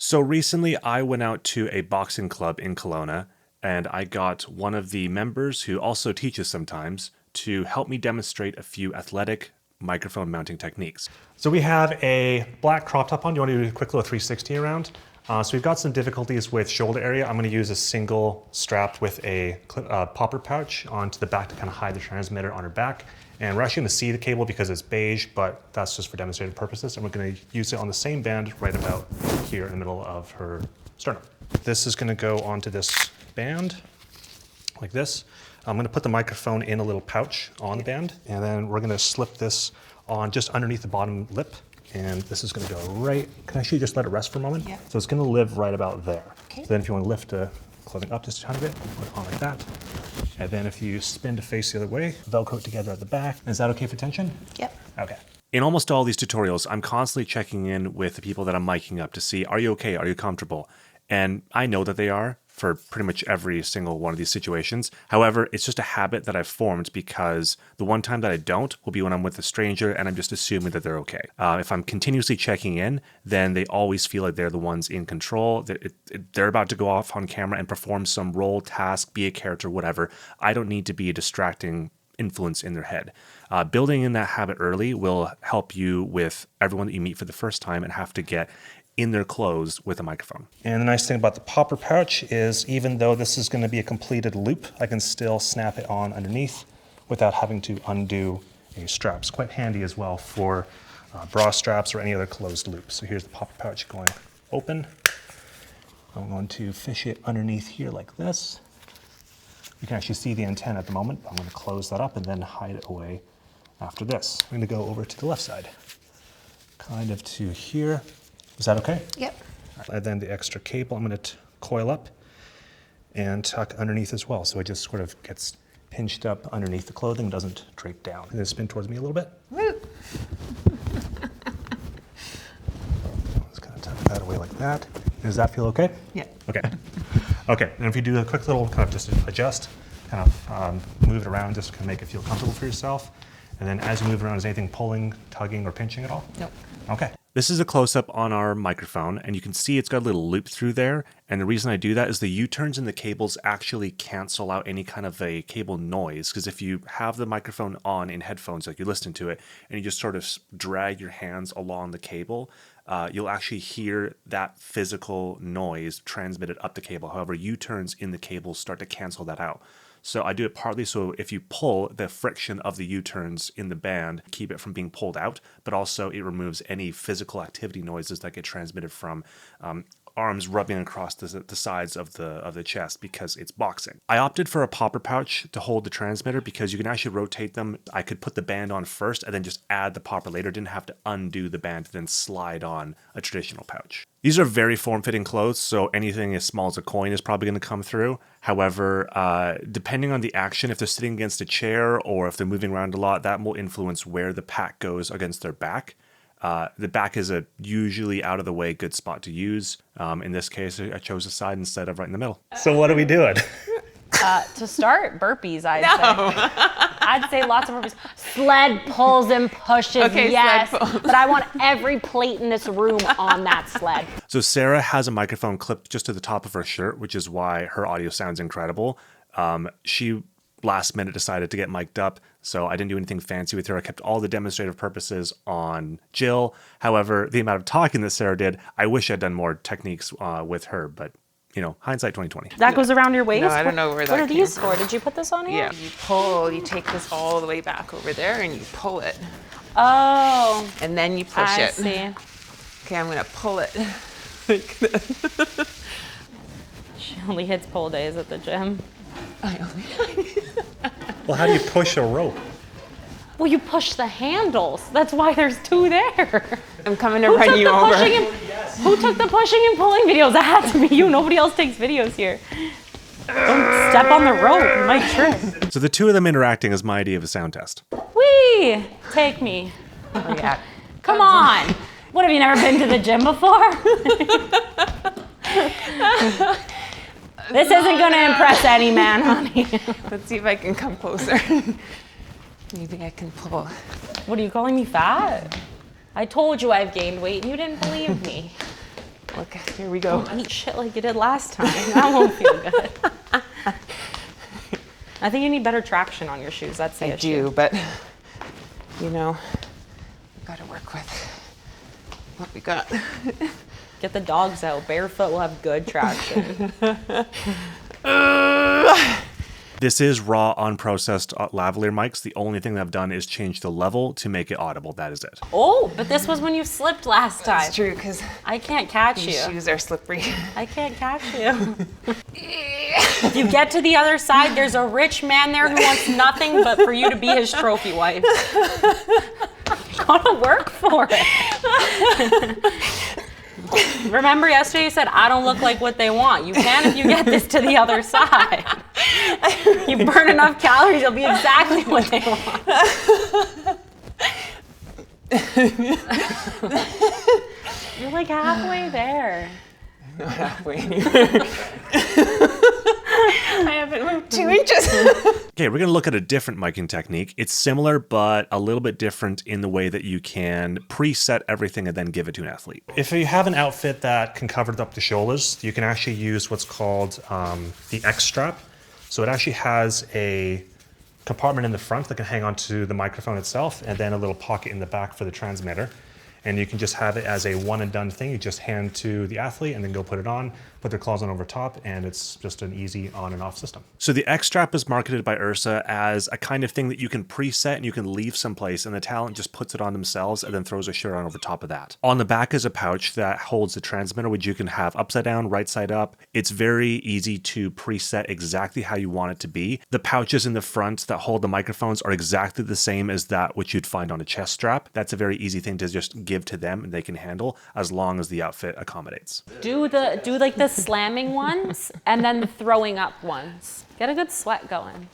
So recently I went out to a boxing club in Kelowna, and I got one of the members who also teaches sometimes to help me demonstrate a few athletic microphone mounting techniques. So we have a black crop top on. Do you want to do a quick little 360 around? So we've got some difficulties with shoulder area. I'm going to use a single strap with a popper pouch onto the back to kind of hide the transmitter on her back. And we're actually going to see the cable because it's beige, but that's just for demonstrative purposes. And we're going to use it on the same band right about here in the middle of her sternum. This is going to go onto this band like this. I'm going to put the microphone in a little pouch on the band, and then we're going to slip this on just underneath the bottom lip. And this is going to go right, can I actually just let it rest for a moment? Yeah. So it's going to live right about there. Okay. So then if you want to lift the clothing up just a tiny bit, put it on like that. And then if you spin to face the other way, Velcro it together at the back. Is that okay for tension? Yep. Okay. In almost all these tutorials, I'm constantly checking in with the people that I'm miking up to see, are you okay? Are you comfortable? And I know that they are for pretty much every single one of these situations. However, it's just a habit that I've formed because the one time that I don't will be when I'm with a stranger and I'm just assuming that they're okay. If I'm continuously checking in, then they always feel like they're the ones in control. They're about to go off on camera and perform some role, task, be a character, whatever. I don't need to be a distracting influence in their head. Building in that habit early will help you with everyone that you meet for the first time and have to get in their clothes with a microphone. And the nice thing about the popper pouch is even though this is going to be a completed loop, I can still snap it on underneath without having to undo a strap. It's quite handy as well for bra straps or any other closed loop. So here's the popper pouch going open. I'm going to fish it underneath here like this. You can actually see the antenna at the moment. I'm going to close that up and then hide it away after this. I'm going to go over to the left side, kind of to here. Is that okay? Yep. And then the extra cable I'm going to coil up and tuck underneath as well. So it just sort of gets pinched up underneath the clothing, doesn't drape down. And then spin towards me a little bit. Woo. Just kind of tuck that away like that. Does that feel okay? Yeah. Okay. Okay, and if you do a quick little kind of just adjust, kind of move it around just to make it feel comfortable for yourself. And then as you move around, is anything pulling, tugging, or pinching at all? Nope. Okay. This is a close-up on our microphone, and you can see it's got a little loop through there. And the reason I do that is the U-turns in the cables actually cancel out any kind of a cable noise. Because if you have the microphone on in headphones, like you're listening to it, and you just sort of drag your hands along the cable, you'll actually hear that physical noise transmitted up the cable. However, U-turns in the cables start to cancel that out. So I do it partly so if you pull, the friction of the U-turns in the band keep it from being pulled out, but also it removes any physical activity noises that get transmitted from arms rubbing across the sides of the chest because it's boxing. I opted for a popper pouch to hold the transmitter because you can actually rotate them. I could put the band on first and then just add the popper later. Didn't have to undo the band to then slide on a traditional pouch. These are very form-fitting clothes, so anything as small as a coin is probably going to come through. However, depending on the action, if they're sitting against a chair or if they're moving around a lot, that will influence where the pack goes against their back. The back is a usually out of the way good spot to use. In this case, I chose the side instead of right in the middle. So what are we doing? To start, burpees, I'd say. I'd say lots of burpees. Sled pulls and pushes, Okay, yes. sled pulls. But I want every plate in this room on that sled. So Sarah has a microphone clipped just to the top of her shirt, which is why her audio sounds incredible. She last minute decided to get mic'd up, so I didn't do anything fancy with her. I kept all the demonstrative purposes on Jill. However, the amount of talking that Sarah did, I wish I'd done more techniques with her, but you know, hindsight 2020. That goes around your waist? No, I don't know where that What are came these from. for? Did you put this on here? Yeah. You pull, you take this all the way back over there and you pull it. Oh, And then you push I it. see. Okay, I'm going to pull it like this. She only hits pull days at the gym. Well, how do you push a rope? Well, you push the handles. That's why there's two there. I'm coming to run you over. Who took the pushing and pulling videos? That had to be you. Nobody else takes videos here. Don't step on the rope. You might trip. So the two of them interacting is my idea of a sound test. Whee! Take me. Oh, yeah. Come on. What, have you never been to the gym before? This isn't going to impress any man, honey. Let's see if I can come closer. Maybe I can pull. What, are you calling me fat? I told you I've gained weight and you didn't believe me. Look, here we go. Don't eat shit like you did last time. That won't feel good. I think you need better traction on your shoes. That's the issue. I do, but you know, we've got to work with what we got. Get the dogs out. Barefoot will have good traction. This is raw, unprocessed lavalier mics. The only thing that I've done is change the level to make it audible. That is it. Oh, but this was when you slipped last time. That's true, because I can't catch these you. shoes are slippery. I can't catch you. If you get to the other side, there's a rich man there who wants nothing but for you to be his trophy wife. You gotta work for it. Remember yesterday you said, I don't look like what they want. You can if you get this to the other side. You burn enough calories, you'll be exactly what they want. You're like halfway there. Not halfway anymore. I haven't moved 2 inches. Okay, we're going to look at a different miking technique. It's similar, but a little bit different in the way that you can preset everything and then give it to an athlete. If you have an outfit that can cover up the shoulders, you can actually use what's called the X-Strap. So it actually has a compartment in the front that can hang onto the microphone itself, and then a little pocket in the back for the transmitter. And you can just have it as a one and done thing. You just hand to the athlete and then go put it on, put their claws on over top, and it's just an easy on and off system. So the X-Strap is marketed by Ursa as a kind of thing that you can preset and you can leave someplace, and the talent just puts it on themselves and then throws a shirt on over top of that. On the back is a pouch that holds the transmitter, which you can have upside down, right side up. It's very easy to preset exactly how you want it to be. The pouches in the front that hold the microphones are exactly the same as that which you'd find on a chest strap. That's a very easy thing to just give to them and they can handle as long as the outfit accommodates. Do like the slamming ones and then the throwing up ones. Get a good sweat going.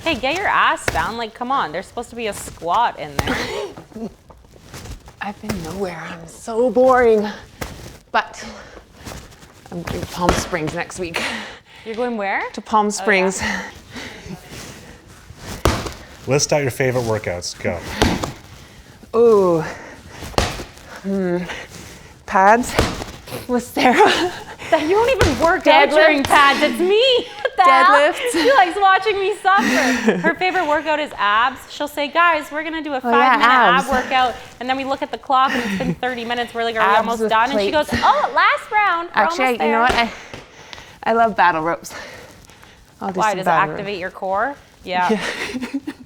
Hey, get your ass down. Like, come on. There's supposed to be a squat in there. I've been nowhere. I'm so boring. But I'm going to Palm Springs next week. You're going where? To Palm Springs. Oh, yeah. List out your favorite workouts. Go. Ooh. Pads with Sarah. You don't even work out during pads. It's me. What the hell? Deadlifts. She likes watching me suffer. Her favorite workout is abs. She'll say, guys, we're going to do a 5-minute ab workout. And then we look at the clock and it's been 30 minutes. We're like, are we almost done? And she goes, oh, last round. We're Actually, almost there. you know what? I love battle ropes. I'll do Why? some Does it battle activate ropes. your core? Yeah.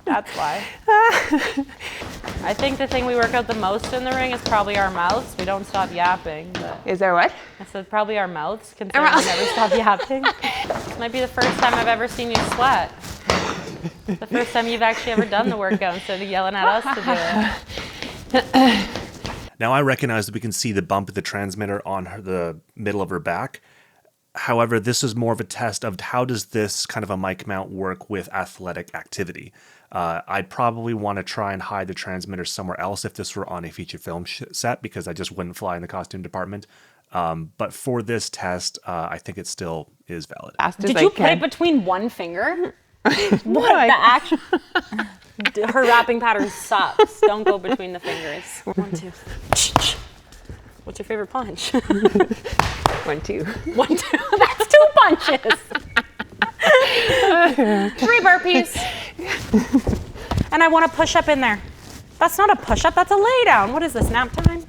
That's why. I think the thing we work out the most in the ring is probably our mouths. We don't stop yapping. But Is there what? I said probably our mouths, considering we never stop yapping. This might be the first time I've ever seen you sweat. The first time you've actually ever done the workout instead of yelling at us to do it. Now I recognize that we can see the bump of the transmitter on the middle of her back. However, this is more of a test of how does this kind of a mic mount work with athletic activity. I'd probably want to try and hide the transmitter somewhere else if this were on a feature film set, because I just wouldn't fly in the costume department. But for this test, I think it still is valid. Did you put it between one finger? What? The actual... Her wrapping pattern sucks. Don't go between the fingers. 1, 2. What's your favorite punch? 1, 2. 1, 2. That's 2 punches. 3 burpees. And I want to push up in there. That's not a push up, that's a lay down. What is this, nap time?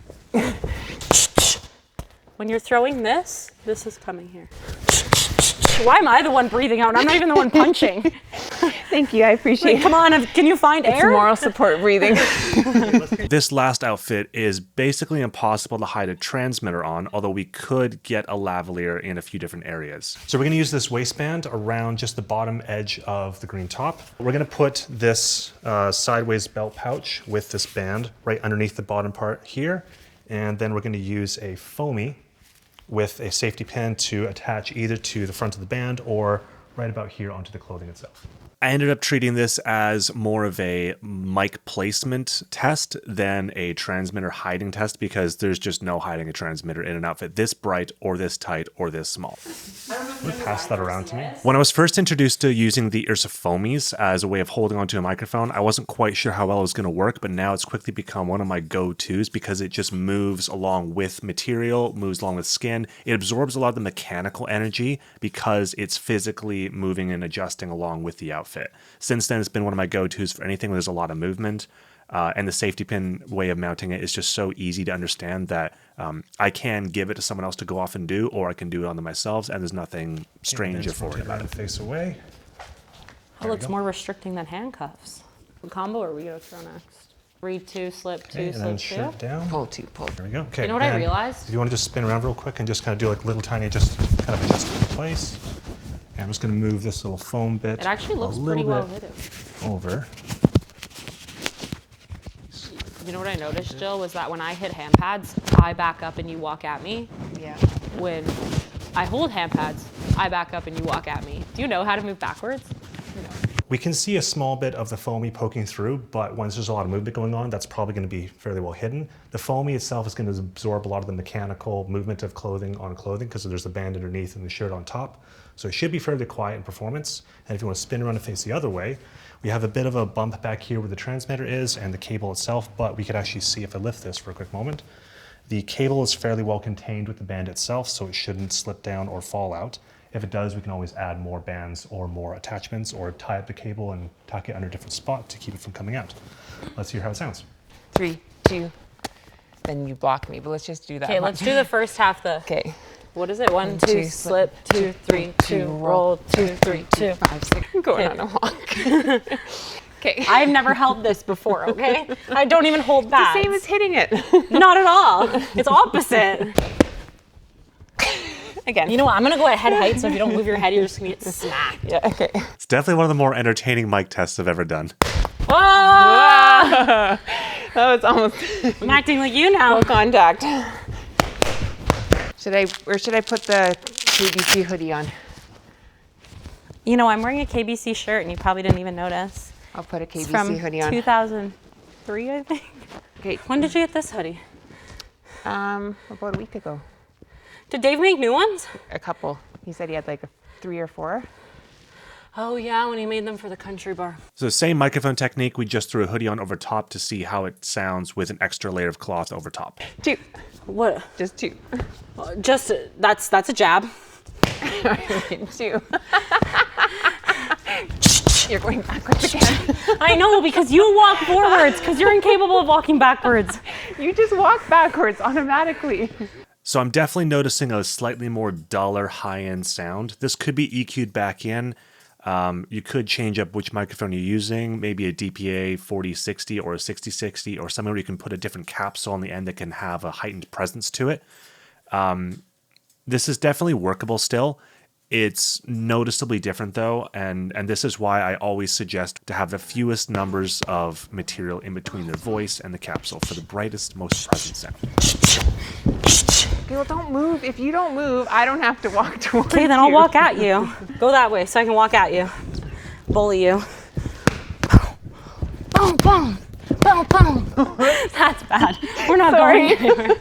When you're throwing this is coming here. Why am I the one breathing out? I'm not even the one punching. Thank you, I appreciate it. Come on, can you find air? It's moral support breathing. This last outfit is basically impossible to hide a transmitter on, although we could get a lavalier in a few different areas. So we're going to use this waistband around just the bottom edge of the green top. We're going to put this sideways belt pouch with this band right underneath the bottom part here, and then we're going to use a foamy with a safety pin to attach either to the front of the band or right about here onto the clothing itself. I ended up treating this as more of a mic placement test than a transmitter hiding test, because there's just no hiding a transmitter in an outfit this bright or this tight or this small. I don't know if Pass that around to me. When I was first introduced to using the Ursa Foamies as a way of holding onto a microphone, I wasn't quite sure how well it was going to work, but now it's quickly become one of my go-tos because it just moves along with material, moves along with skin. It absorbs a lot of the mechanical energy because it's physically moving and adjusting along with the outfit. Since then, it's been one of my go-tos for anything where there's a lot of movement. And the safety pin way of mounting it is just so easy to understand that I can give it to someone else to go off and do, or I can do it on them myself, and there's nothing strange or foreign about it. Face away. It looks more restricting than handcuffs. What combo are we going to throw next? Read 2, slip 2, And then slip 2? shirt down. Pull 2, pull. There we go. Okay. You know what I realized? If you want to just spin around real quick and just kind of do like little tiny, just kind of adjust it in place. And I'm just going to move this little foam bit. It actually looks a pretty little well bit hidden. over. You know what I noticed, Jill, was that when I hit hand pads, I back up and you walk at me. Yeah. When I hold hand pads, I back up and you walk at me. Do you know how to move backwards? We can see a small bit of the foamy poking through, but once there's a lot of movement going on, that's probably going to be fairly well hidden. The foamy itself is going to absorb a lot of the mechanical movement of clothing on clothing because there's the band underneath and the shirt on top. So it should be fairly quiet in performance. And if you want to spin around and face the other way, we have a bit of a bump back here where the transmitter is and the cable itself, but we could actually see if I lift this for a quick moment. The cable is fairly well contained with the band itself, so it shouldn't slip down or fall out. If it does, we can always add more bands or more attachments or tie up the cable and tuck it under a different spot to keep it from coming out. Let's hear how it sounds. 3, 2. Then you block me, but let's just do that. Okay, let's do the first half. Okay. What is it? 1, 2, 2, slip 2, 3, 2, roll 2, 3, 2. 5, 6. I'm going on a walk. Okay. I've never held this before, okay? I don't even hold that. Same as hitting it. Not at all. It's opposite. Again. You know what? I'm going to go at head height, so if you don't move your head, you're just going to get smacked. Yeah, okay. It's definitely one of the more entertaining mic tests I've ever done. Oh! That was almost I'm acting like you now. full contact. Where should I put the KBC hoodie on? You know, I'm wearing a KBC shirt, and you probably didn't even notice. I'll put a It's KBC from hoodie on. 2003, I think. Okay. When did you get this hoodie? About a week ago. Did Dave make new ones? A couple. He said he had like 3 or 4. Oh yeah, when he made them for the country bar. So same microphone technique, we just threw a hoodie on over top to see how it sounds with an extra layer of cloth over top. 2. What? Just 2. Just, that's a jab. 2. You're going backwards again. I know, because you walk forwards, because you're incapable of walking backwards. You just walk backwards automatically. So I'm definitely noticing a slightly more duller high-end sound. This could be EQ'd back in. You could change up which microphone you're using, maybe a DPA 4060 or a 6060 or somewhere where you can put a different capsule on the end that can have a heightened presence to it. This is definitely workable still. It's noticeably different though, and this is why I always suggest to have the fewest numbers of material in between the voice and the capsule for the brightest, most present sound. Okay, well, don't move. If you don't move, I don't have to walk towards Okay, then I'll walk at you. Go that way so I can walk at you. Bully you. Boom, boom, boom, boom. That's bad. We're not going anywhere.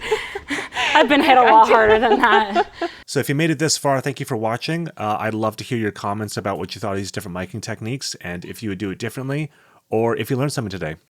I've been hit a lot harder than that. So if you made it this far, thank you for watching. I'd love to hear your comments about what you thought of these different miking techniques and if you would do it differently or if you learned something today.